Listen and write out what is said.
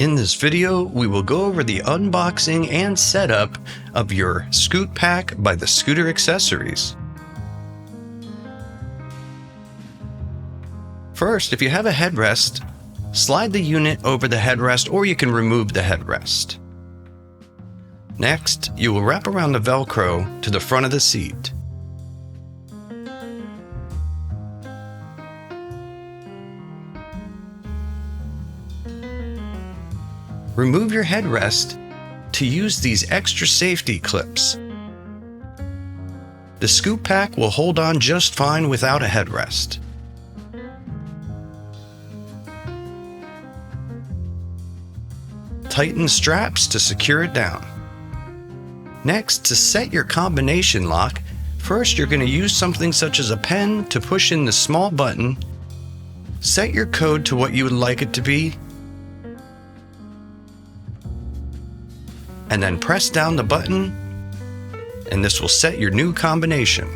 In this video, we will go over the unboxing and setup of your ScootPack by the Scooter Accessories. First, if you have a headrest, slide the unit over the headrest, or you can remove the headrest. Next, you will wrap around the Velcro to the front of the seat. Remove your headrest to use these extra safety clips. The ScootPack will hold on just fine without a headrest. Tighten the straps to secure it down. Next, to set your combination lock, first you're going to use something such as a pen to push in the small button. Set your code to what you would like it to be, and then press down the button, and this will set your new combination.